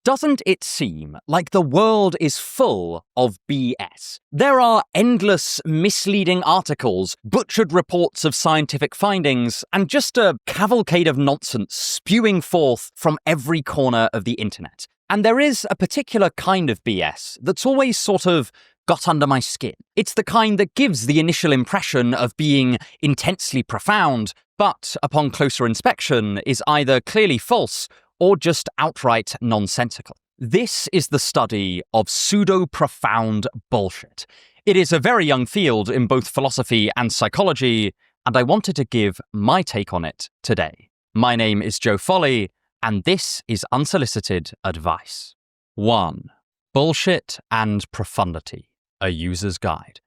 Doesn't it seem like the world is full of BS? There are endless misleading articles, butchered reports of scientific findings, and just a cavalcade of nonsense spewing forth from every corner of the internet. And there is a particular kind of BS that's always sort of got under my skin. It's the kind that gives the initial impression of being intensely profound, but upon closer inspection is either clearly false or just outright nonsensical. This is the study of pseudo-profound bullshit. It is a very young field in both philosophy and psychology, and I wanted to give my take on it today. My name is Joe Foley, and this is Unsolicited Advice. 1. Bullshit and Profundity, a user's guide.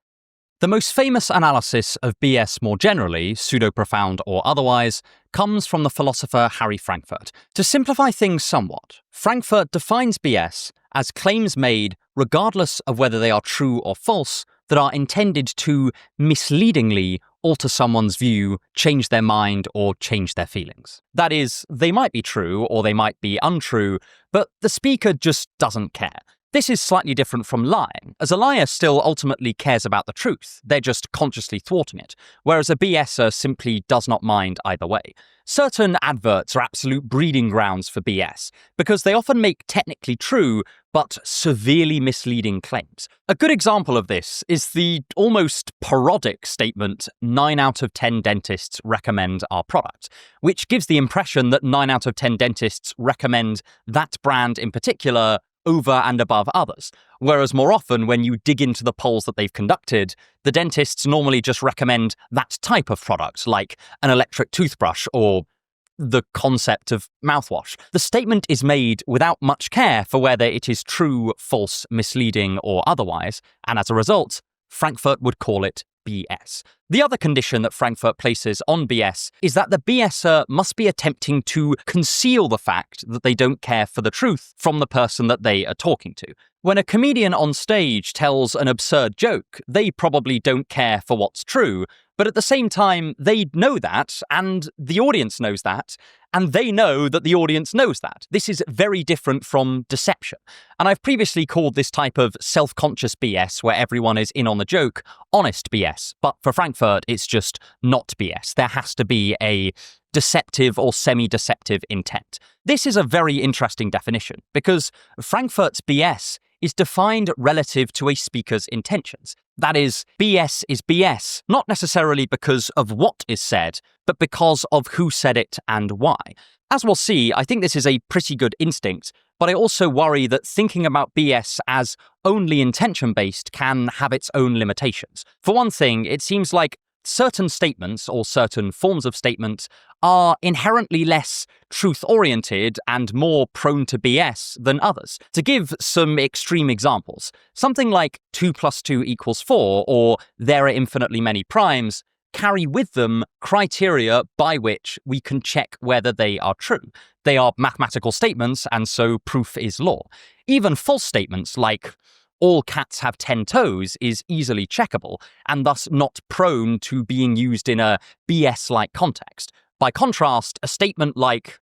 The most famous analysis of BS more generally, pseudo-profound or otherwise, comes from the philosopher Harry Frankfurt. To simplify things somewhat, Frankfurt defines BS as claims made, regardless of whether they are true or false, that are intended to misleadingly alter someone's view, change their mind, or change their feelings. That is, they might be true or they might be untrue, but the speaker just doesn't care. This is slightly different from lying, as a liar still ultimately cares about the truth, they're just consciously thwarting it, whereas a BSer simply does not mind either way. Certain adverts are absolute breeding grounds for BS, because they often make technically true, but severely misleading claims. A good example of this is the almost parodic statement, 9 out of 10 dentists recommend our product, which gives the impression that 9 out of 10 dentists recommend that brand in particular over and above others, whereas more often when you dig into the polls that they've conducted, the dentists normally just recommend that type of product, like an electric toothbrush or the concept of mouthwash. The statement is made without much care for whether it is true, false, misleading, or otherwise, and as a result, Frankfurt would call it BS. The other condition that Frankfurt places on BS is that the BSer must be attempting to conceal the fact that they don't care for the truth from the person that they are talking to. When a comedian on stage tells an absurd joke, they probably don't care for what's true, but at the same time, they know that, and the audience knows that, and they know that the audience knows that. This is very different from deception. And I've previously called this type of self-conscious BS, where everyone is in on the joke, honest BS. But for Frankfurt, it's just not BS. There has to be a deceptive or semi-deceptive intent. This is a very interesting definition, because Frankfurt's BS is defined relative to a speaker's intentions. That is BS, not necessarily because of what is said, but because of who said it and why. As we'll see, I think this is a pretty good instinct, but I also worry that thinking about BS as only intention-based can have its own limitations. For one thing, it seems like certain statements or certain forms of statements are inherently less truth-oriented and more prone to BS than others. To give some extreme examples, something like 2 + 2 = 4 or there are infinitely many primes carry with them criteria by which we can check whether they are true. They are mathematical statements, and so proof is law. Even false statements like all cats have 10 toes is easily checkable, and thus not prone to being used in a BS-like context. By contrast, a statement like,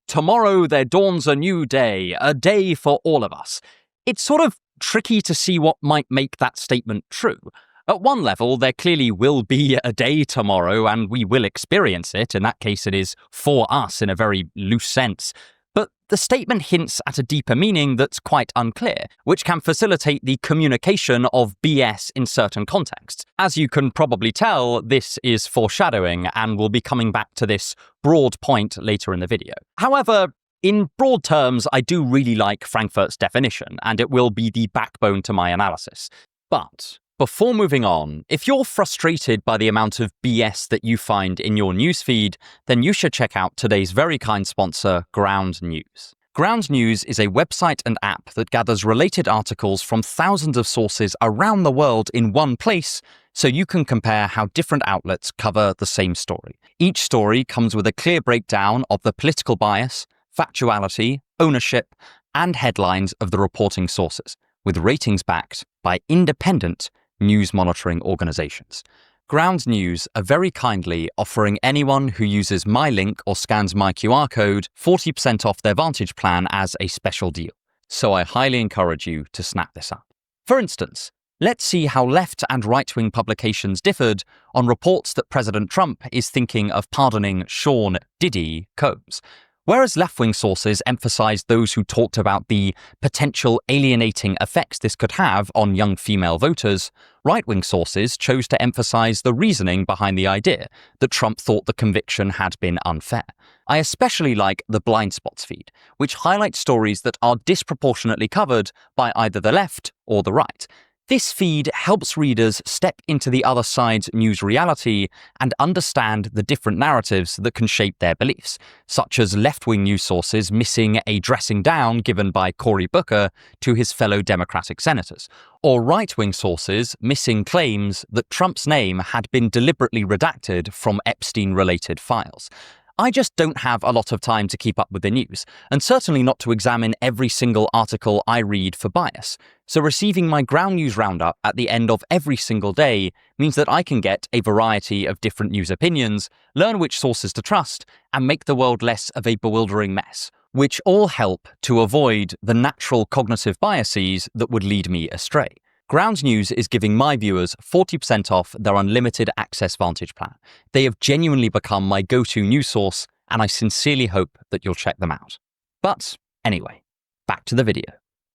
tomorrow there dawns a new day, a day for all of us. It's sort of tricky to see what might make that statement true. At one level, there clearly will be a day tomorrow, and we will experience it. In that case, it is for us in a very loose sense. But the statement hints at a deeper meaning that's quite unclear, which can facilitate the communication of BS in certain contexts. As you can probably tell, this is foreshadowing, and we'll be coming back to this broad point later in the video. However, in broad terms, I do really like Frankfurt's definition, and it will be the backbone to my analysis. But before moving on, if you're frustrated by the amount of BS that you find in your newsfeed, then you should check out today's very kind sponsor, Ground News. Ground News is a website and app that gathers related articles from thousands of sources around the world in one place, so you can compare how different outlets cover the same story. Each story comes with a clear breakdown of the political bias, factuality, ownership, and headlines of the reporting sources, with ratings backed by independent news monitoring organizations. Ground News are very kindly offering anyone who uses my link or scans my QR code 40% off their Vantage plan as a special deal. So I highly encourage you to snap this up. For instance, let's see how left and right-wing publications differed on reports that President Trump is thinking of pardoning Sean Diddy Combs. Whereas left-wing sources emphasized those who talked about the potential alienating effects this could have on young female voters, right-wing sources chose to emphasize the reasoning behind the idea that Trump thought the conviction had been unfair. I especially like the blind spots feed, which highlights stories that are disproportionately covered by either the left or the right. This feed helps readers step into the other side's news reality and understand the different narratives that can shape their beliefs, such as left-wing news sources missing a dressing down given by Cory Booker to his fellow Democratic senators, or right-wing sources missing claims that Trump's name had been deliberately redacted from Epstein-related files. I just don't have a lot of time to keep up with the news, and certainly not to examine every single article I read for bias. So receiving my Ground News Roundup at the end of every single day means that I can get a variety of different news opinions, learn which sources to trust, and make the world less of a bewildering mess, which all help to avoid the natural cognitive biases that would lead me astray. Ground News is giving my viewers 40% off their unlimited access Vantage plan. They have genuinely become my go-to news source, and I sincerely hope that you'll check them out. But anyway, back to the video.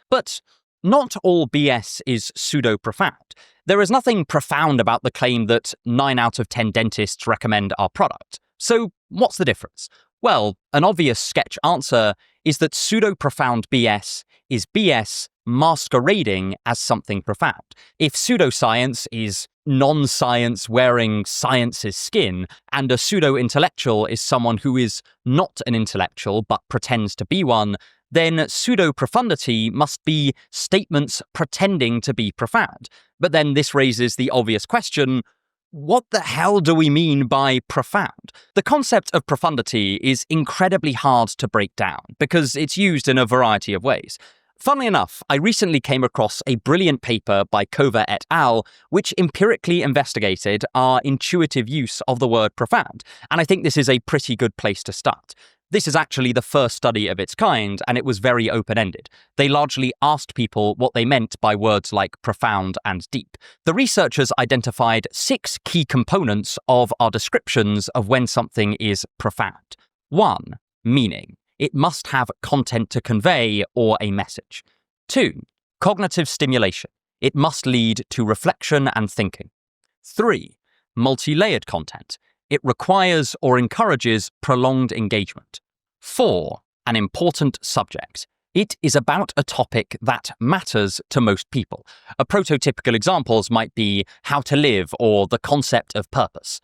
But not all BS is pseudo-profound. There is nothing profound about the claim that 9 out of 10 dentists recommend our product. So what's the difference? Well, an obvious sketch answer is that pseudo-profound BS is BS masquerading as something profound. If pseudoscience is non-science wearing science's skin, and a pseudo-intellectual is someone who is not an intellectual but pretends to be one, then pseudo-profundity must be statements pretending to be profound. But then this raises the obvious question, what the hell do we mean by profound? The concept of profundity is incredibly hard to break down because it's used in a variety of ways. Funnily enough, I recently came across a brilliant paper by Kova et al., which empirically investigated our intuitive use of the word profound, and I think this is a pretty good place to start. This is actually the first study of its kind, and it was very open-ended. They largely asked people what they meant by words like profound and deep. The researchers identified 6 key components of our descriptions of when something is profound. 1. Meaning. It must have content to convey or a message. 2. Cognitive stimulation. It must lead to reflection and thinking. 3. Multi-layered content. It requires or encourages prolonged engagement. 4. An important subject. It is about a topic that matters to most people. Prototypical examples might be how to live or the concept of purpose.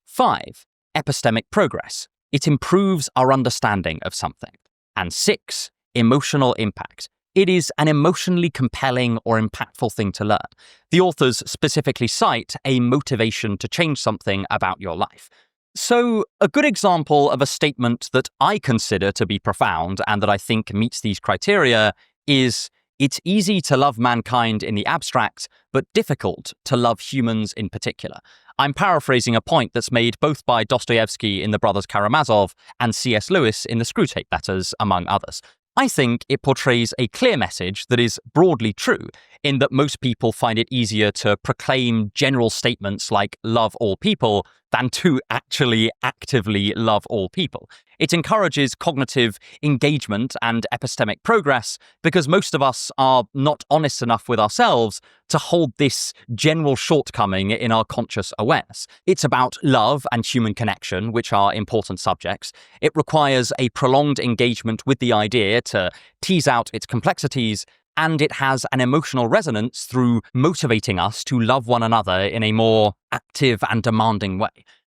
5. Epistemic progress. It improves our understanding of something. And 6. Emotional impact. It is an emotionally compelling or impactful thing to learn. The authors specifically cite a motivation to change something about your life. So, a good example of a statement that I consider to be profound and that I think meets these criteria is, it's easy to love mankind in the abstract, but difficult to love humans in particular. I'm paraphrasing a point that's made both by Dostoevsky in The Brothers Karamazov and C.S. Lewis in the Screwtape Letters, among others. I think it portrays a clear message that is broadly true, in that most people find it easier to proclaim general statements like love all people than to actually actively love all people. It encourages cognitive engagement and epistemic progress because most of us are not honest enough with ourselves to hold this general shortcoming in our conscious awareness. It's about love and human connection, which are important subjects. It requires a prolonged engagement with the idea to tease out its complexities, and it has an emotional resonance through motivating us to love one another in a more active and demanding way.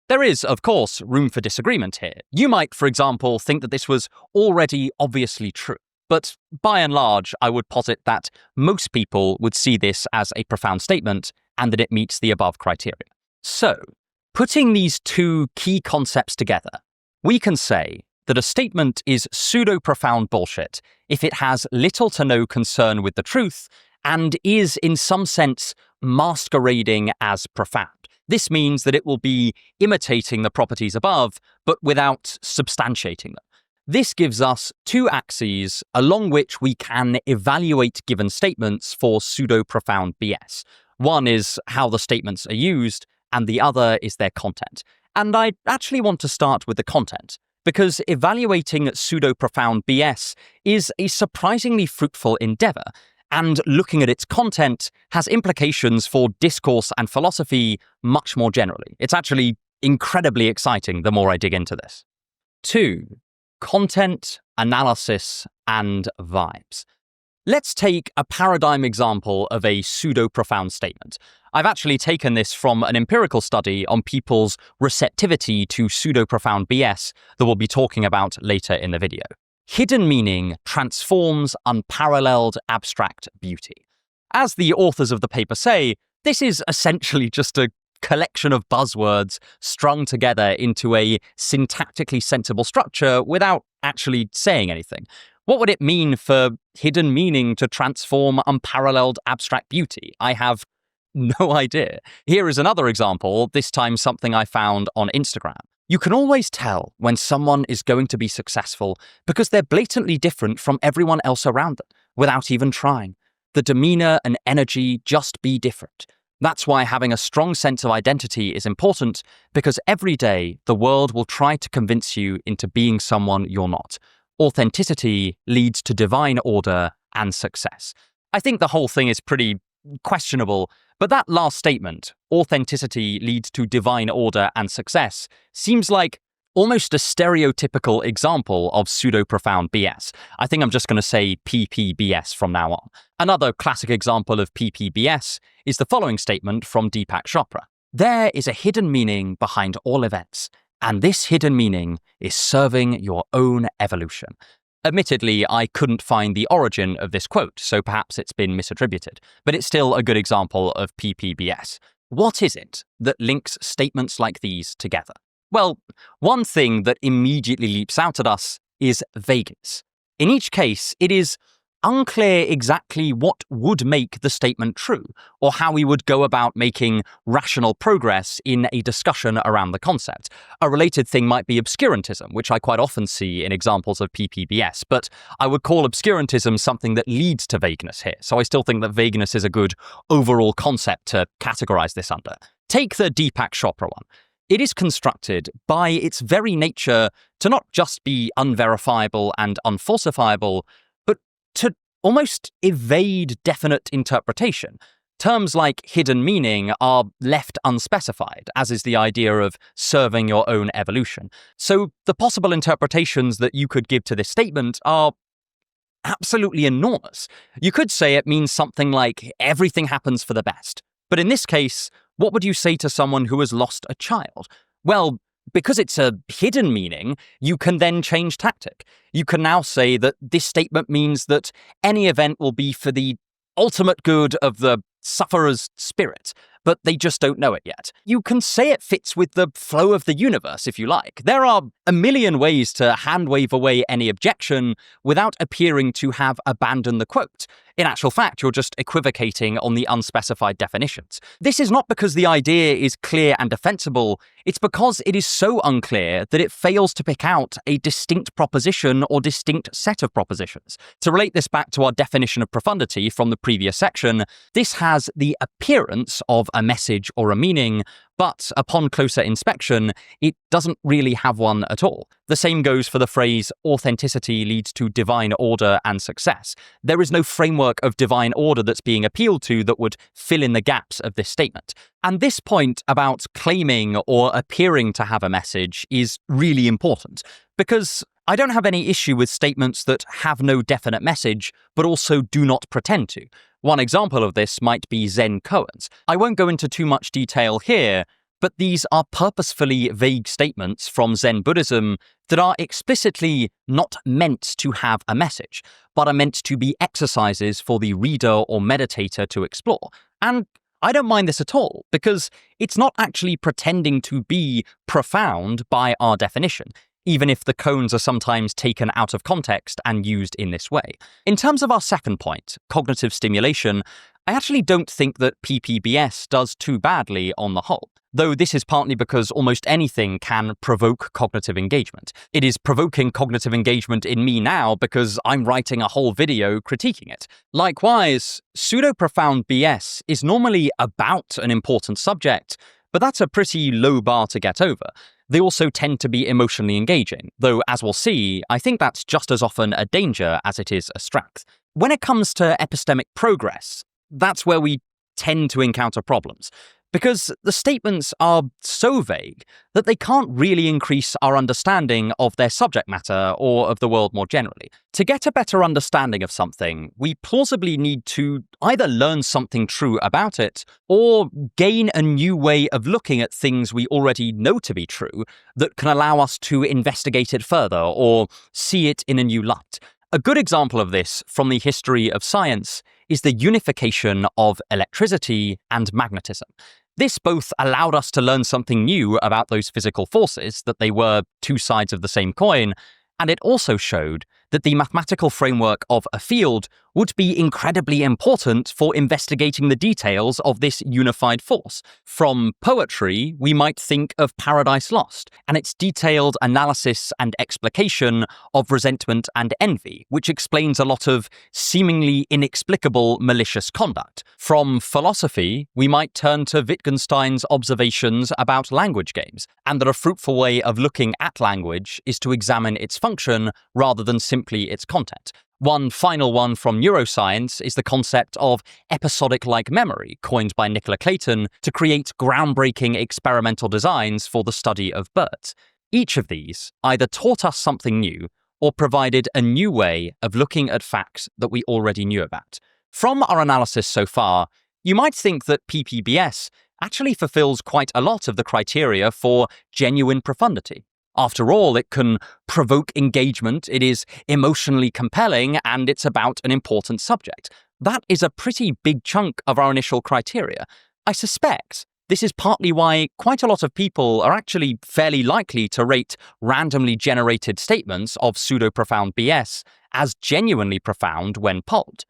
There is, of course, room for disagreement here. You might, for example, think that this was already obviously true. But by and large, I would posit that most people would see this as a profound statement and that it meets the above criteria. So, putting these 2 key concepts together, we can say that a statement is pseudo-profound bullshit if it has little to no concern with the truth and is, in some sense, masquerading as profound. This means that it will be imitating the properties above, but without substantiating them. This gives us two axes along which we can evaluate given statements for pseudo-profound BS. One is how the statements are used, and the other is their content. And I actually want to start with the content, because evaluating pseudo-profound BS is a surprisingly fruitful endeavor, and looking at its content has implications for discourse and philosophy much more generally. It's actually incredibly exciting the more I dig into this. 2. Content, analysis, and vibes. Let's take a paradigm example of a pseudo-profound statement. I've actually taken this from an empirical study on people's receptivity to pseudo-profound BS that we'll be talking about later in the video. Hidden meaning transforms unparalleled abstract beauty. As the authors of the paper say, this is essentially just a collection of buzzwords strung together into a syntactically sensible structure without actually saying anything. What would it mean for hidden meaning to transform unparalleled abstract beauty? I have no idea. Here is another example, this time something I found on Instagram. You can always tell when someone is going to be successful because they're blatantly different from everyone else around them, without even trying. The demeanor and energy just be different. That's why having a strong sense of identity is important, because every day the world will try to convince you into being someone you're not. Authenticity leads to divine order and success. I think the whole thing is pretty questionable, but that last statement, authenticity leads to divine order and success, seems like almost a stereotypical example of pseudo-profound BS. I think I'm just going to say PPBS from now on. Another classic example of PPBS is the following statement from Deepak Chopra. There is a hidden meaning behind all events, and this hidden meaning is serving your own evolution. Admittedly, I couldn't find the origin of this quote, so perhaps it's been misattributed, but it's still a good example of PPBS. What is it that links statements like these together? Well, one thing that immediately leaps out at us is vagueness. In each case, it is unclear exactly what would make the statement true, or how we would go about making rational progress in a discussion around the concept. A related thing might be obscurantism, which I quite often see in examples of PPBS, but I would call obscurantism something that leads to vagueness here, so I still think that vagueness is a good overall concept to categorize this under. Take the Deepak Chopra one. It is constructed by its very nature to not just be unverifiable and unfalsifiable, but to almost evade definite interpretation. Terms like hidden meaning are left unspecified, as is the idea of serving your own evolution. So the possible interpretations that you could give to this statement are absolutely enormous. You could say it means something like everything happens for the best. But in this case, what would you say to someone who has lost a child? Well, because it's a hidden meaning, you can then change tactic. You can now say that this statement means that any event will be for the ultimate good of the sufferer's spirit, but they just don't know it yet. You can say it fits with the flow of the universe, if you like. There are a million ways to hand-wave away any objection without appearing to have abandoned the quote. In actual fact, you're just equivocating on the unspecified definitions. This is not because the idea is clear and defensible, it's because it is so unclear that it fails to pick out a distinct proposition or distinct set of propositions. To relate this back to our definition of profundity from the previous section, this has the appearance of a message or a meaning, but upon closer inspection, it doesn't really have one at all. The same goes for the phrase, authenticity leads to divine order and success. There is no framework of divine order that's being appealed to that would fill in the gaps of this statement. And this point about claiming or appearing to have a message is really important, because I don't have any issue with statements that have no definite message, but also do not pretend to. One example of this might be Zen koans. I won't go into too much detail here, but these are purposefully vague statements from Zen Buddhism that are explicitly not meant to have a message, but are meant to be exercises for the reader or meditator to explore. And I don't mind this at all, because it's not actually pretending to be profound by our definition, even if the koans are sometimes taken out of context and used in this way. In terms of our second point, cognitive stimulation, I actually don't think that PPBS does too badly on the whole, though this is partly because almost anything can provoke cognitive engagement. It is provoking cognitive engagement in me now because I'm writing a whole video critiquing it. Likewise, Pseudo-Profound BS is normally about an important subject, but that's a pretty low bar to get over. They also tend to be emotionally engaging, though as we'll see, I think that's just as often a danger as it is a strength. When it comes to epistemic progress, that's where we tend to encounter problems, because the statements are so vague that they can't really increase our understanding of their subject matter or of the world more generally. To get a better understanding of something, we plausibly need to either learn something true about it or gain a new way of looking at things we already know to be true that can allow us to investigate it further or see it in a new light. A good example of this from the history of science is the unification of electricity and magnetism. This both allowed us to learn something new about those physical forces, that they were two sides of the same coin, and it also showed that the mathematical framework of a field would be incredibly important for investigating the details of this unified force. From poetry, we might think of Paradise Lost and its detailed analysis and explication of resentment and envy, which explains a lot of seemingly inexplicable malicious conduct. From philosophy, we might turn to Wittgenstein's observations about language games, and that a fruitful way of looking at language is to examine its function rather than simply its content. One final one from neuroscience is the concept of episodic-like memory, coined by Nicola Clayton to create groundbreaking experimental designs for the study of birds. Each of these either taught us something new or provided a new way of looking at facts that we already knew about. From our analysis so far, you might think that PPBS actually fulfills quite a lot of the criteria for genuine profundity. After all, it can provoke engagement, it is emotionally compelling, and it's about an important subject. That is a pretty big chunk of our initial criteria. I suspect this is partly why quite a lot of people are actually fairly likely to rate randomly generated statements of pseudo-profound BS as genuinely profound when polled.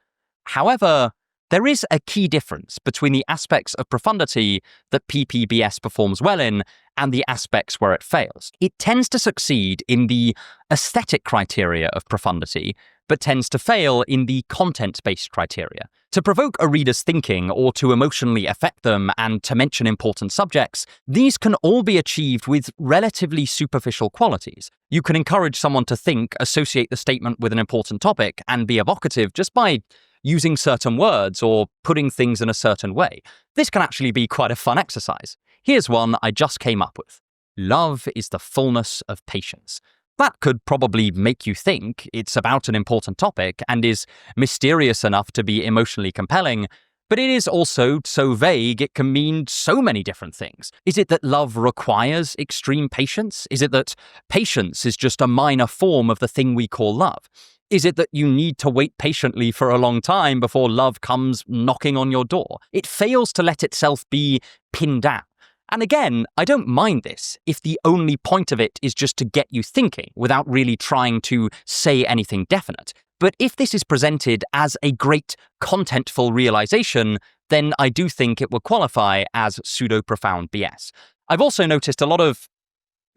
However, there is a key difference between the aspects of profundity that PPBS performs well in and the aspects where it fails. It tends to succeed in the aesthetic criteria of profundity, but tends to fail in the content-based criteria. To provoke a reader's thinking or to emotionally affect them and to mention important subjects, these can all be achieved with relatively superficial qualities. You can encourage someone to think, associate the statement with an important topic, and be evocative just by using certain words or putting things in a certain way. This can actually be quite a fun exercise. Here's one I just came up with. Love is the fullness of patience. That could probably make you think it's about an important topic and is mysterious enough to be emotionally compelling, but it is also so vague it can mean so many different things. Is it that love requires extreme patience? Is it that patience is just a minor form of the thing we call love? Is it that you need to wait patiently for a long time before love comes knocking on your door? It fails to let itself be pinned down. And again, I don't mind this if the only point of it is just to get you thinking without really trying to say anything definite. But if this is presented as a great contentful realization, then I do think it will qualify as pseudo-profound BS. I've also noticed a lot of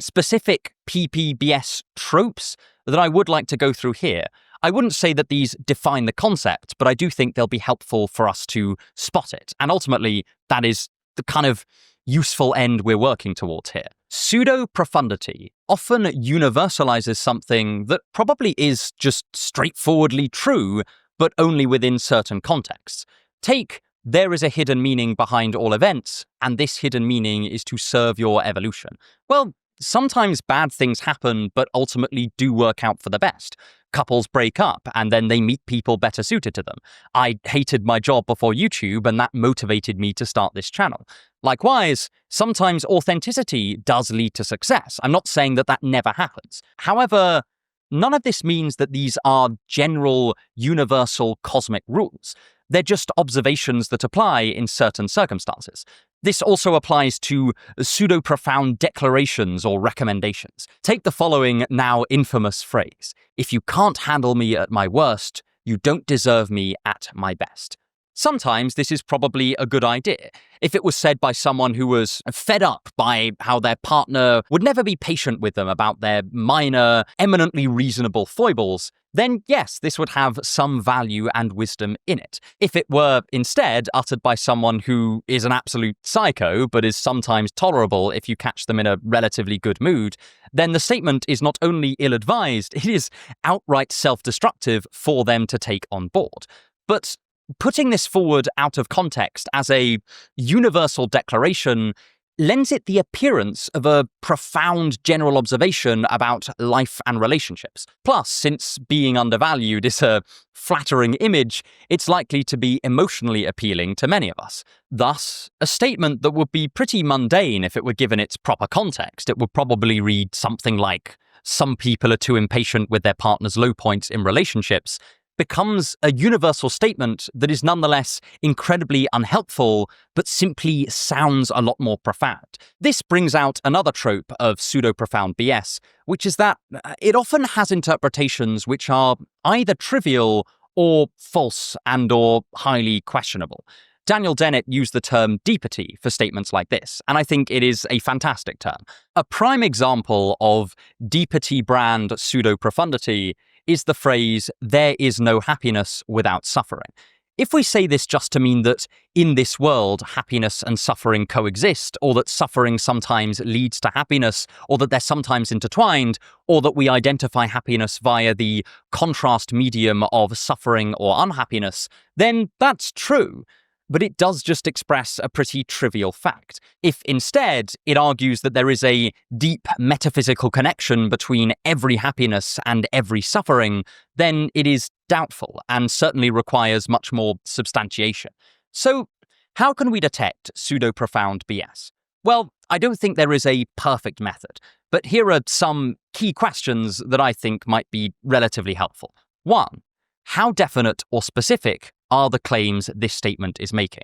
specific PPBS tropes that I would like to go through here. I wouldn't say that these define the concept, but I do think they'll be helpful for us to spot it. And ultimately, that is the kind of useful end we're working towards here. Pseudo-profundity often universalizes something that probably is just straightforwardly true, but only within certain contexts. Take, there is a hidden meaning behind all events, and this hidden meaning is to serve your evolution. Well, sometimes bad things happen, but ultimately do work out for the best. Couples break up, and then they meet people better suited to them. I hated my job before YouTube, and that motivated me to start this channel. Likewise, sometimes authenticity does lead to success. I'm not saying that that never happens. However, none of this means that these are general, universal cosmic rules. They're just observations that apply in certain circumstances. This also applies to pseudo-profound declarations or recommendations. Take the following now infamous phrase: "If you can't handle me at my worst, you don't deserve me at my best." Sometimes this is probably a good idea. If it was said by someone who was fed up by how their partner would never be patient with them about their minor, eminently reasonable foibles, then yes, this would have some value and wisdom in it. If it were instead uttered by someone who is an absolute psycho, but is sometimes tolerable if you catch them in a relatively good mood, then the statement is not only ill-advised, it is outright self-destructive for them to take on board. But putting this forward out of context as a universal declaration lends it the appearance of a profound general observation about life and relationships. Plus, since being undervalued is a flattering image, it's likely to be emotionally appealing to many of us. Thus, a statement that would be pretty mundane if it were given its proper context, it would probably read something like, "Some people are too impatient with their partner's low points in relationships," becomes a universal statement that is nonetheless incredibly unhelpful, but simply sounds a lot more profound. This brings out another trope of pseudo-profound BS, which is that it often has interpretations which are either trivial or false and/or highly questionable. Daniel Dennett used the term deepity for statements like this, and I think it is a fantastic term. A prime example of deepity brand pseudo-profundity is the phrase, "there is no happiness without suffering." If we say this just to mean that in this world happiness and suffering coexist, or that suffering sometimes leads to happiness, or that they're sometimes intertwined, or that we identify happiness via the contrast medium of suffering or unhappiness, then that's true. But it does just express a pretty trivial fact. If instead it argues that there is a deep metaphysical connection between every happiness and every suffering, then it is doubtful and certainly requires much more substantiation. So, how can we detect pseudo-profound BS? Well, I don't think there is a perfect method, but here are some key questions that I think might be relatively helpful. 1. How definite or specific are the claims this statement is making?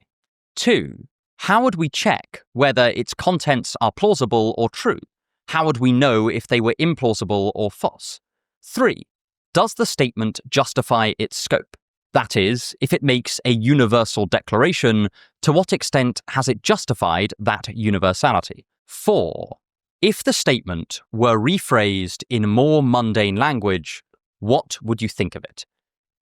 2. How would we check whether its contents are plausible or true? How would we know if they were implausible or false? 3. Does the statement justify its scope? That is, if it makes a universal declaration, to what extent has it justified that universality? 4. If the statement were rephrased in more mundane language, what would you think of it?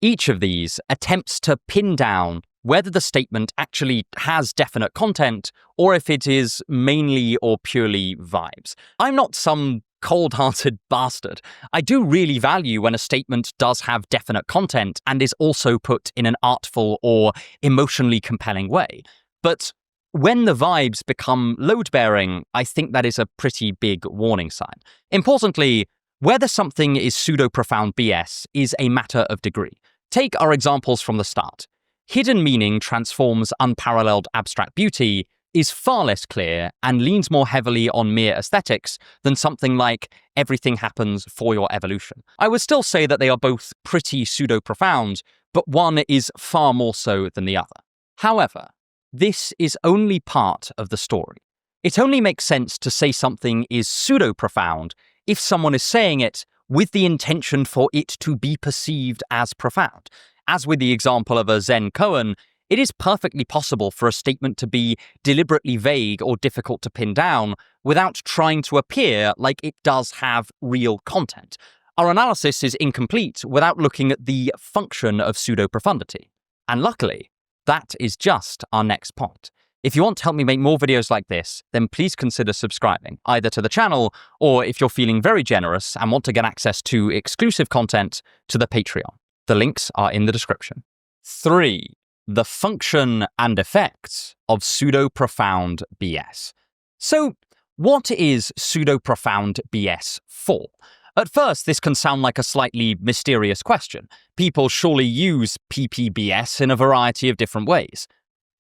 Each of these attempts to pin down whether the statement actually has definite content or if it is mainly or purely vibes. I'm not some cold-hearted bastard. I do really value when a statement does have definite content and is also put in an artful or emotionally compelling way. But when the vibes become load-bearing, I think that is a pretty big warning sign. Importantly, whether something is pseudo-profound BS is a matter of degree. Take our examples from the start. Hidden meaning transforms unparalleled abstract beauty is far less clear and leans more heavily on mere aesthetics than something like everything happens for your evolution. I would still say that they are both pretty pseudo-profound, but one is far more so than the other. However, this is only part of the story. It only makes sense to say something is pseudo-profound if someone is saying it with the intention for it to be perceived as profound. As with the example of a Zen koan, it is perfectly possible for a statement to be deliberately vague or difficult to pin down without trying to appear like it does have real content. Our analysis is incomplete without looking at the function of pseudo-profundity. And luckily, that is just our next point. If you want to help me make more videos like this, then please consider subscribing, either to the channel, or if you're feeling very generous and want to get access to exclusive content, to the Patreon. The links are in the description. 3. The function and effects of pseudo-profound BS. So, what is pseudo-profound BS for? At first, this can sound like a slightly mysterious question. People surely use PPBS in a variety of different ways.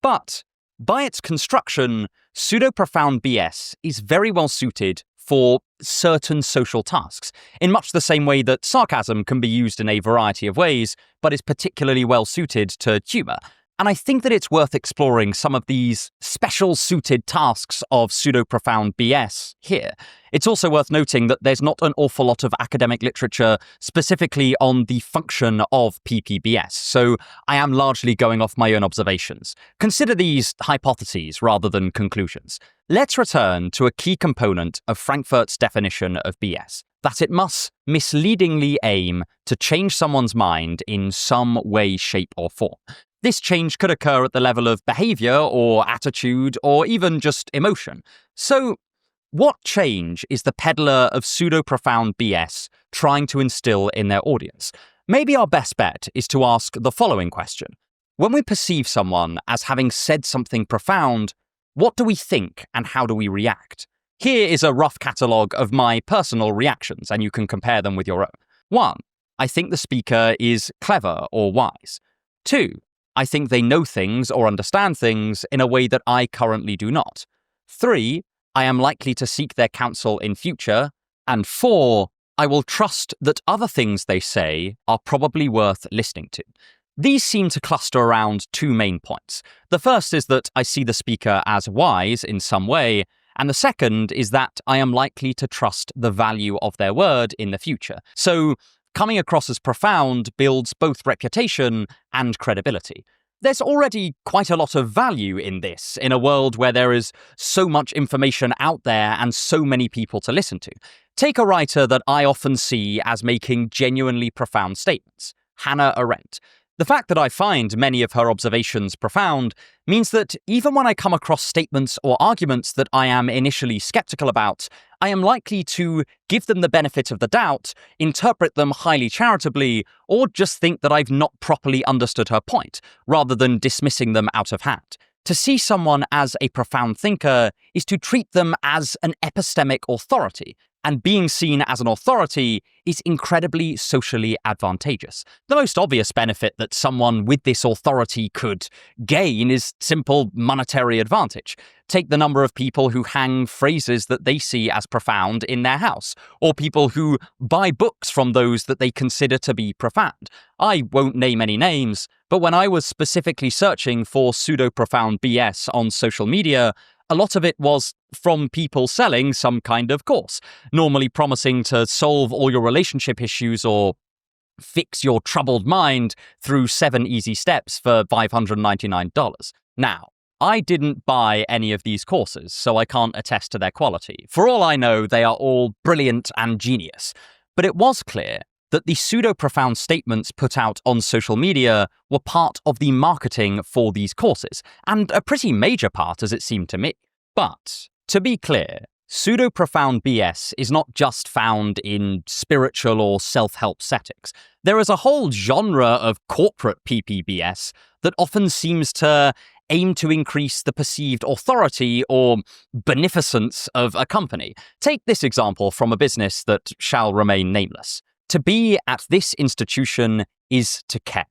But by its construction, pseudo-profound BS is very well suited for certain social tasks, in much the same way that sarcasm can be used in a variety of ways, but is particularly well suited to humor. And I think that it's worth exploring some of these special-suited tasks of pseudo-profound BS here. It's also worth noting that there's not an awful lot of academic literature specifically on the function of PPBS, so I am largely going off my own observations. Consider these hypotheses rather than conclusions. Let's return to a key component of Frankfurt's definition of BS, that it must misleadingly aim to change someone's mind in some way, shape, or form. This change could occur at the level of behavior or attitude or even just emotion. So, what change is the peddler of pseudo-profound BS trying to instill in their audience? Maybe our best bet is to ask the following question. When we perceive someone as having said something profound, what do we think and how do we react? Here is a rough catalogue of my personal reactions, and you can compare them with your own. 1. I think the speaker is clever or wise. 2. I think they know things or understand things in a way that I currently do not. 3. I am likely to seek their counsel in future. And 4. I will trust that other things they say are probably worth listening to. These seem to cluster around 2 main points. The first is that I see the speaker as wise in some way, and the second is that I am likely to trust the value of their word in the future. So, coming across as profound builds both reputation and credibility. There's already quite a lot of value in this, in a world where there is so much information out there and so many people to listen to. Take a writer that I often see as making genuinely profound statements, Hannah Arendt. The fact that I find many of her observations profound means that even when I come across statements or arguments that I am initially skeptical about, I am likely to give them the benefit of the doubt, interpret them highly charitably, or just think that I've not properly understood her point, rather than dismissing them out of hand. To see someone as a profound thinker is to treat them as an epistemic authority, and being seen as an authority is incredibly socially advantageous. The most obvious benefit that someone with this authority could gain is simple monetary advantage. Take the number of people who hang phrases that they see as profound in their house, or people who buy books from those that they consider to be profound. I won't name any names, but when I was specifically searching for pseudo-profound BS on social media, a lot of it was from people selling some kind of course, normally promising to solve all your relationship issues or fix your troubled mind through 7 easy steps for $599. Now, I didn't buy any of these courses, so I can't attest to their quality. For all I know, they are all brilliant and genius. But it was clear that the pseudo-profound statements put out on social media were part of the marketing for these courses, and a pretty major part as it seemed to me. But, to be clear, pseudo-profound BS is not just found in spiritual or self-help settings. There is a whole genre of corporate PPBS that often seems to aim to increase the perceived authority or beneficence of a company. Take this example from a business that shall remain nameless. To be at this institution is to care.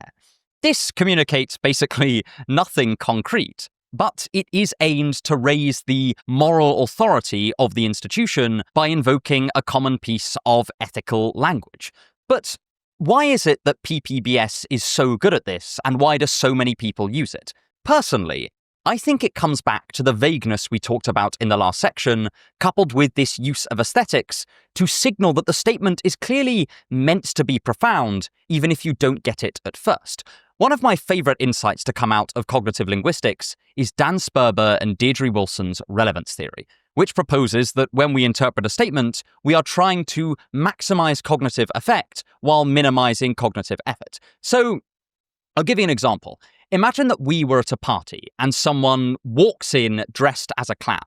This communicates basically nothing concrete, but it is aimed to raise the moral authority of the institution by invoking a common piece of ethical language. But why is it that PPBS is so good at this, and why do so many people use it? Personally, I think it comes back to the vagueness we talked about in the last section, coupled with this use of aesthetics to signal that the statement is clearly meant to be profound, even if you don't get it at first. One of my favourite insights to come out of cognitive linguistics is Dan Sperber and Deirdre Wilson's relevance theory, which proposes that when we interpret a statement, we are trying to maximise cognitive effect while minimising cognitive effort. So, I'll give you an example. Imagine that we were at a party and someone walks in dressed as a clown.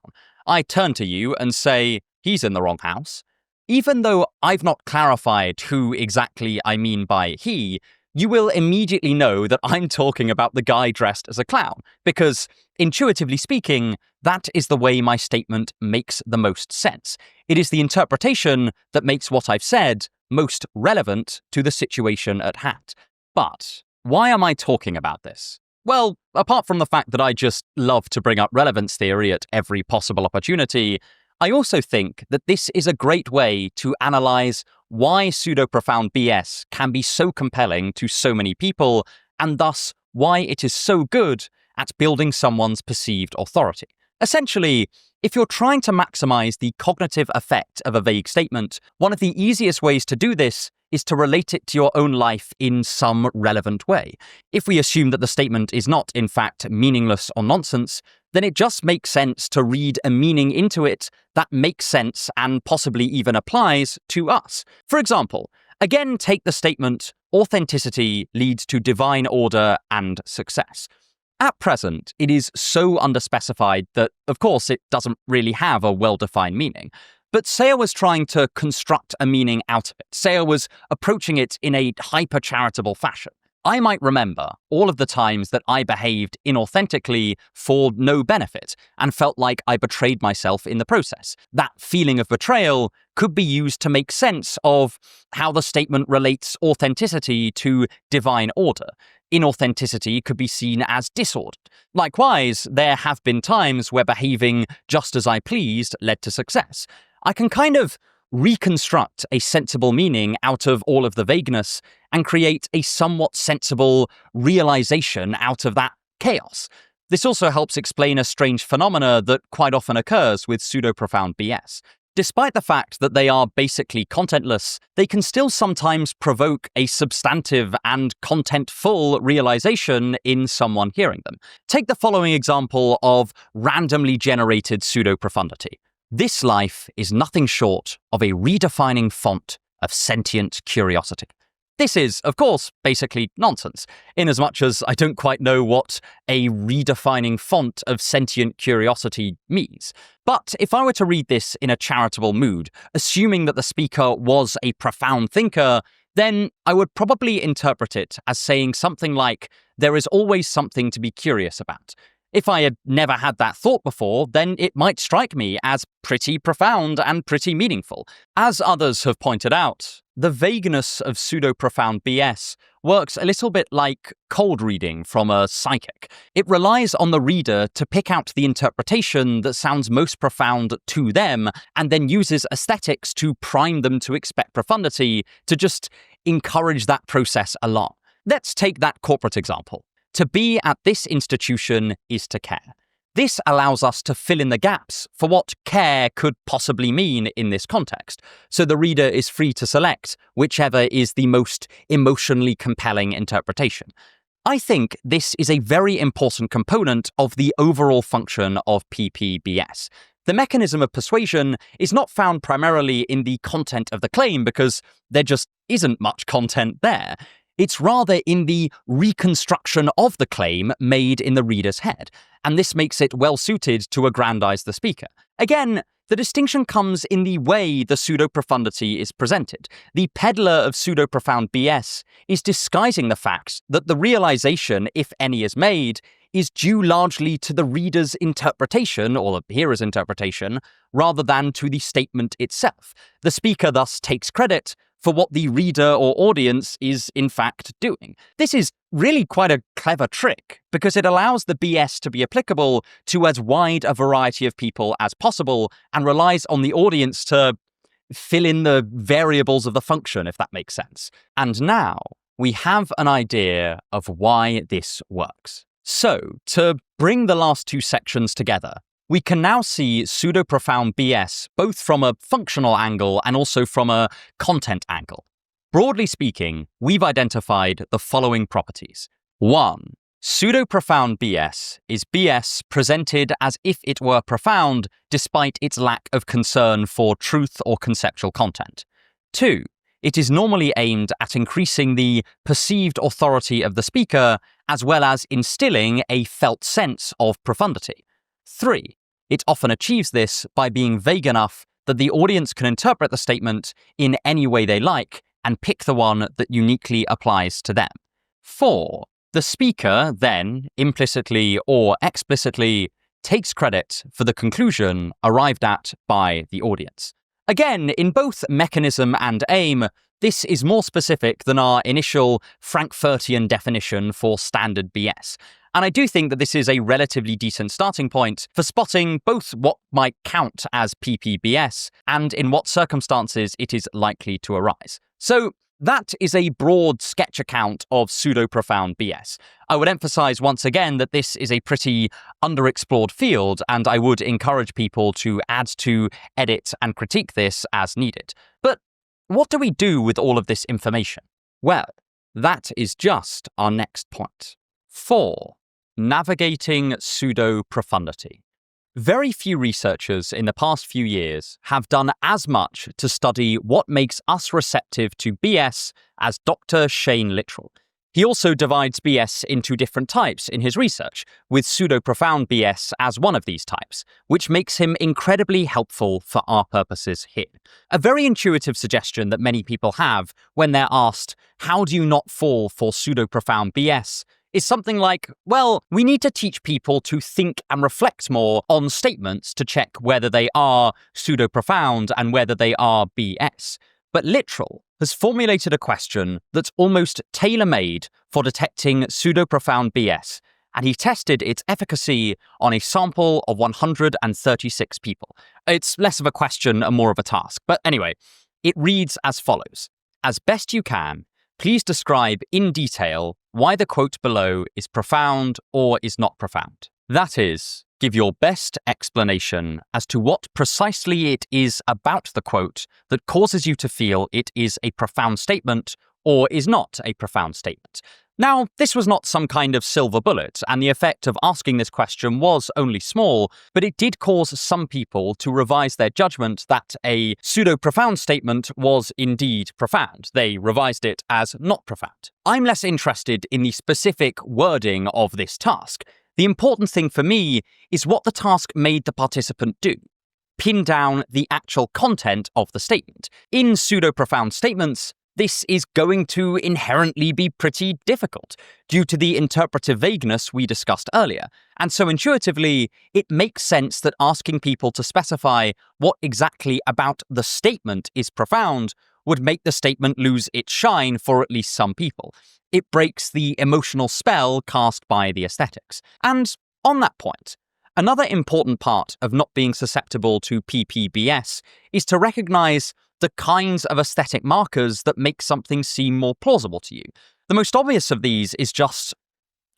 I turn to you and say, he's in the wrong house. Even though I've not clarified who exactly I mean by he, you will immediately know that I'm talking about the guy dressed as a clown, because, intuitively speaking, that is the way my statement makes the most sense. It is the interpretation that makes what I've said most relevant to the situation at hand. But why am I talking about this? Well, apart from the fact that I just love to bring up relevance theory at every possible opportunity, I also think that this is a great way to analyze why pseudo-profound BS can be so compelling to so many people, and thus why it is so good at building someone's perceived authority. Essentially, if you're trying to maximize the cognitive effect of a vague statement, one of the easiest ways to do this is to relate it to your own life in some relevant way. If we assume that the statement is not, in fact, meaningless or nonsense, then it just makes sense to read a meaning into it that makes sense and possibly even applies to us. For example, again, take the statement, authenticity leads to divine order and success. At present, it is so underspecified that, of course, it doesn't really have a well-defined meaning. But say I was trying to construct a meaning out of it. Say I was approaching it in a hyper-charitable fashion. I might remember all of the times that I behaved inauthentically for no benefit and felt like I betrayed myself in the process. That feeling of betrayal could be used to make sense of how the statement relates authenticity to divine order. Inauthenticity could be seen as disordered. Likewise, there have been times where behaving just as I pleased led to success. I can kind of reconstruct a sensible meaning out of all of the vagueness and create a somewhat sensible realization out of that chaos. This also helps explain a strange phenomena that quite often occurs with pseudo-profound BS. Despite the fact that they are basically contentless, they can still sometimes provoke a substantive and content-full realization in someone hearing them. Take the following example of randomly generated pseudo-profundity. This life is nothing short of a redefining font of sentient curiosity. This is, of course, basically nonsense, inasmuch as I don't quite know what a redefining font of sentient curiosity means. But if I were to read this in a charitable mood, assuming that the speaker was a profound thinker, then I would probably interpret it as saying something like, there is always something to be curious about. If I had never had that thought before, then it might strike me as pretty profound and pretty meaningful. As others have pointed out, the vagueness of pseudo-profound BS works a little bit like cold reading from a psychic. It relies on the reader to pick out the interpretation that sounds most profound to them, and then uses aesthetics to prime them to expect profundity, to just encourage that process along. Let's take that corporate example. To be at this institution is to care. This allows us to fill in the gaps for what care could possibly mean in this context, so the reader is free to select whichever is the most emotionally compelling interpretation. I think this is a very important component of the overall function of PPBS. The mechanism of persuasion is not found primarily in the content of the claim because there just isn't much content there. It's rather in the reconstruction of the claim made in the reader's head, and this makes it well-suited to aggrandize the speaker. Again, the distinction comes in the way the pseudo-profundity is presented. The peddler of pseudo-profound BS is disguising the fact that the realization, if any is made, is due largely to the reader's interpretation, or the hearer's interpretation, rather than to the statement itself. The speaker thus takes credit for what the reader or audience is in fact doing. This is really quite a clever trick, because it allows the BS to be applicable to as wide a variety of people as possible, and relies on the audience to fill in the variables of the function, if that makes sense. And now, we have an idea of why this works. So, to bring the last two sections together, we can now see pseudo-profound BS both from a functional angle and also from a content angle. Broadly speaking, we've identified the following properties. 1. Pseudo-profound BS is BS presented as if it were profound despite its lack of concern for truth or conceptual content. 2. It is normally aimed at increasing the perceived authority of the speaker as well as instilling a felt sense of profundity. 3. It often achieves this by being vague enough that the audience can interpret the statement in any way they like and pick the one that uniquely applies to them. 4. The speaker then, implicitly or explicitly, takes credit for the conclusion arrived at by the audience. Again, in both mechanism and aim, this is more specific than our initial Frankfurtian definition for standard BS. And I do think that this is a relatively decent starting point for spotting both what might count as PPBS and in what circumstances it is likely to arise. So, That is a broad sketch account of pseudo-profound BS. I would emphasize once again that this is a pretty underexplored field, and I would encourage people to add to, edit, and critique this as needed. But what do we do with all of this information? Well, that is just our next point. 4. Navigating pseudo-profundity. Very few researchers in the past few years have done as much to study what makes us receptive to BS as Dr. Shane Littrell. He also divides BS into different types in his research, with pseudo-profound BS as one of these types, which makes him incredibly helpful for our purposes here. A very intuitive suggestion that many people have when they're asked, how do you not fall for pseudo-profound BS? Is something like, well, we need to teach people to think and reflect more on statements to check whether they are pseudo-profound and whether they are BS. But Littrell has formulated a question that's almost tailor-made for detecting pseudo-profound BS, and he tested its efficacy on a sample of 136 people. It's less of a question and more of a task, but anyway, it reads as follows. As best you can, please describe in detail why the quote below is profound or is not profound. That is, give your best explanation as to what precisely it is about the quote that causes you to feel it is a profound statement or is not a profound statement. Now, this was not some kind of silver bullet, and the effect of asking this question was only small, but it did cause some people to revise their judgment that a pseudo-profound statement was indeed profound. They revised it as not profound. I'm less interested in the specific wording of this task. The important thing for me is what the task made the participant do. Pin down the actual content of the statement. In pseudo-profound statements, this is going to inherently be pretty difficult due to the interpretive vagueness we discussed earlier. And so intuitively, it makes sense that asking people to specify what exactly about the statement is profound would make the statement lose its shine for at least some people. It breaks the emotional spell cast by the aesthetics. And on that point, another important part of not being susceptible to PPBS is to recognize the kinds of aesthetic markers that make something seem more plausible to you. The most obvious of these is just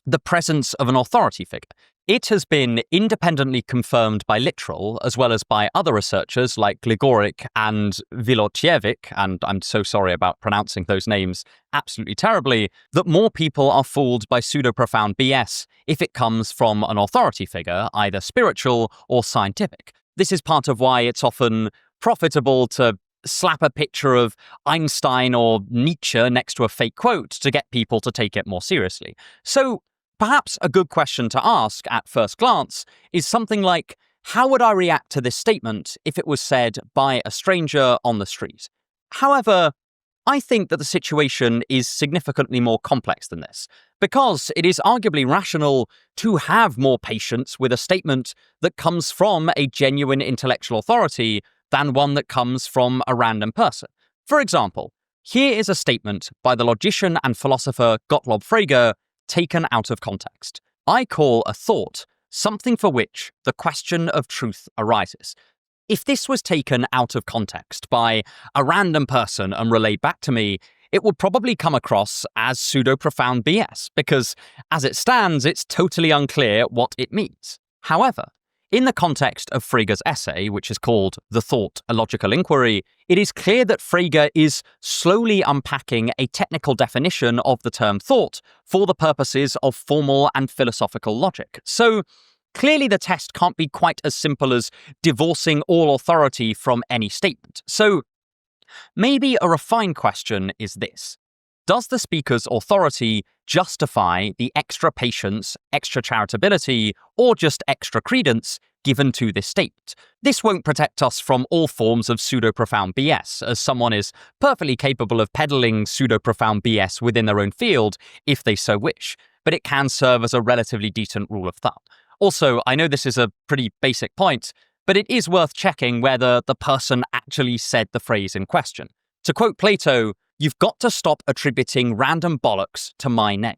the presence of an authority figure. It has been independently confirmed by Littrell, as well as by other researchers like Gligoric and Vilotjevic, and I'm so sorry about pronouncing those names absolutely terribly, that more people are fooled by pseudo-profound BS if it comes from an authority figure, either spiritual or scientific. This is part of why it's often profitable to slap a picture of Einstein or Nietzsche next to a fake quote to get people to take it more seriously. So perhaps a good question to ask at first glance is something like, how would I react to this statement if it was said by a stranger on the street? However, I think that the situation is significantly more complex than this, because it is arguably rational to have more patience with a statement that comes from a genuine intellectual authority than one that comes from a random person. For example, here is a statement by the logician and philosopher Gottlob Frege taken out of context. I call a thought something for which the question of truth arises. If this was taken out of context by a random person and relayed back to me, it would probably come across as pseudo-profound BS, because as it stands, it's totally unclear what it means. However, in the context of Frege's essay, which is called The Thought, a Logical Inquiry, it is clear that Frege is slowly unpacking a technical definition of the term thought for the purposes of formal and philosophical logic. So clearly the test can't be quite as simple as divorcing all authority from any statement. So maybe a refined question is this. Does the speaker's authority justify the extra patience, extra charitability, or just extra credence given to this statement? This won't protect us from all forms of pseudo-profound BS, as someone is perfectly capable of peddling pseudo-profound BS within their own field if they so wish, but it can serve as a relatively decent rule of thumb. Also, I know this is a pretty basic point, but it is worth checking whether the person actually said the phrase in question. To quote Plato, "You've got to stop attributing random bollocks to my name."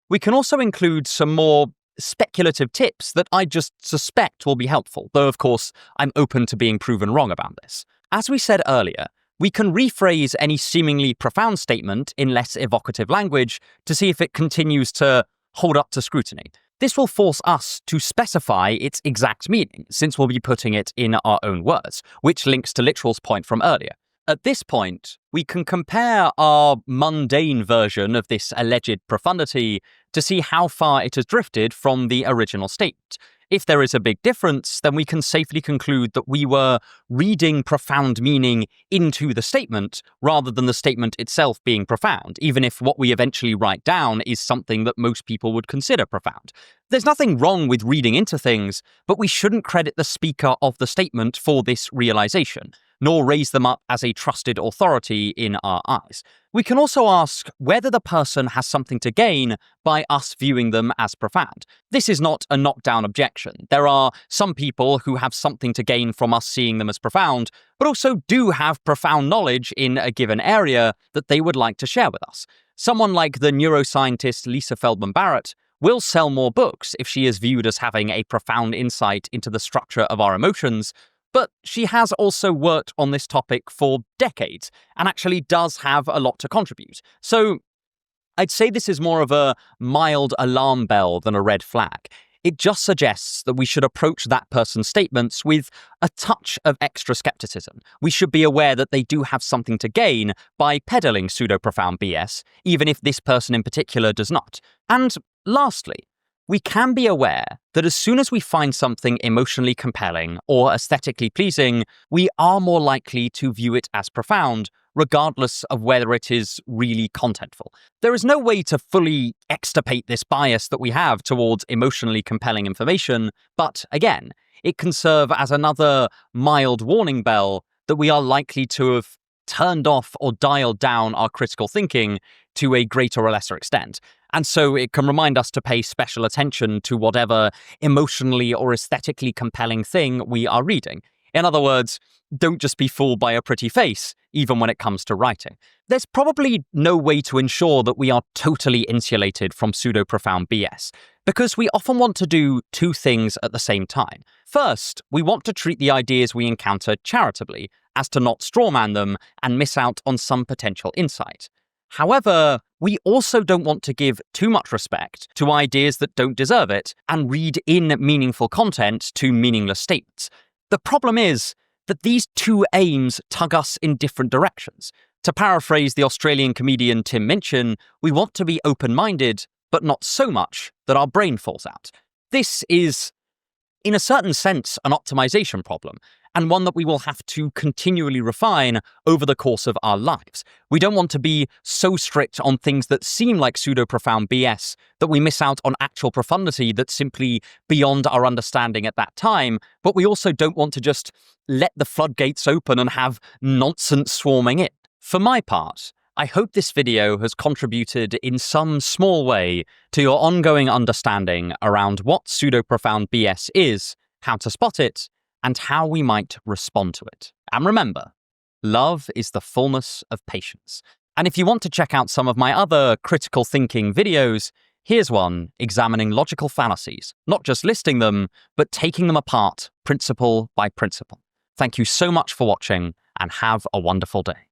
We can also include some more speculative tips that I just suspect will be helpful, though of course I'm open to being proven wrong about this. As we said earlier, we can rephrase any seemingly profound statement in less evocative language to see if it continues to hold up to scrutiny. This will force us to specify its exact meaning, since we'll be putting it in our own words, which links to Literal's point from earlier. At this point, we can compare our mundane version of this alleged profundity to see how far it has drifted from the original statement. If there is a big difference, then we can safely conclude that we were reading profound meaning into the statement rather than the statement itself being profound, even if what we eventually write down is something that most people would consider profound. There's nothing wrong with reading into things, but we shouldn't credit the speaker of the statement for this realization, nor raise them up as a trusted authority in our eyes. We can also ask whether the person has something to gain by us viewing them as profound. This is not a knockdown objection. There are some people who have something to gain from us seeing them as profound, but also do have profound knowledge in a given area that they would like to share with us. Someone like the neuroscientist Lisa Feldman Barrett will sell more books if she is viewed as having a profound insight into the structure of our emotions, but she has also worked on this topic for decades and actually does have a lot to contribute. So I'd say this is more of a mild alarm bell than a red flag. It just suggests that we should approach that person's statements with a touch of extra skepticism. We should be aware that they do have something to gain by peddling pseudo-profound BS, even if this person in particular does not. And lastly, we can be aware that as soon as we find something emotionally compelling or aesthetically pleasing, we are more likely to view it as profound, regardless of whether it is really contentful. There is no way to fully extirpate this bias that we have towards emotionally compelling information, but again, it can serve as another mild warning bell that we are likely to have turned off or dialed down our critical thinking to a greater or lesser extent. And so it can remind us to pay special attention to whatever emotionally or aesthetically compelling thing we are reading. In other words, don't just be fooled by a pretty face, even when it comes to writing. There's probably no way to ensure that we are totally insulated from pseudo-profound BS, because we often want to do two things at the same time. First, we want to treat the ideas we encounter charitably, as to not strawman them and miss out on some potential insight. However, we also don't want to give too much respect to ideas that don't deserve it and read in meaningful content to meaningless statements. The problem is that these two aims tug us in different directions. To paraphrase the Australian comedian Tim Minchin, we want to be open-minded, but not so much that our brain falls out. This is, in a certain sense, an optimization problem, and one that we will have to continually refine over the course of our lives. We don't want to be so strict on things that seem like pseudo-profound BS that we miss out on actual profundity that's simply beyond our understanding at that time, but we also don't want to just let the floodgates open and have nonsense swarming in. For my part, I hope this video has contributed in some small way to your ongoing understanding around what pseudo-profound BS is, how to spot it, and how we might respond to it. And remember, love is the fullness of patience. And if you want to check out some of my other critical thinking videos, here's one examining logical fallacies, not just listing them, but taking them apart principle by principle. Thank you so much for watching, and have a wonderful day.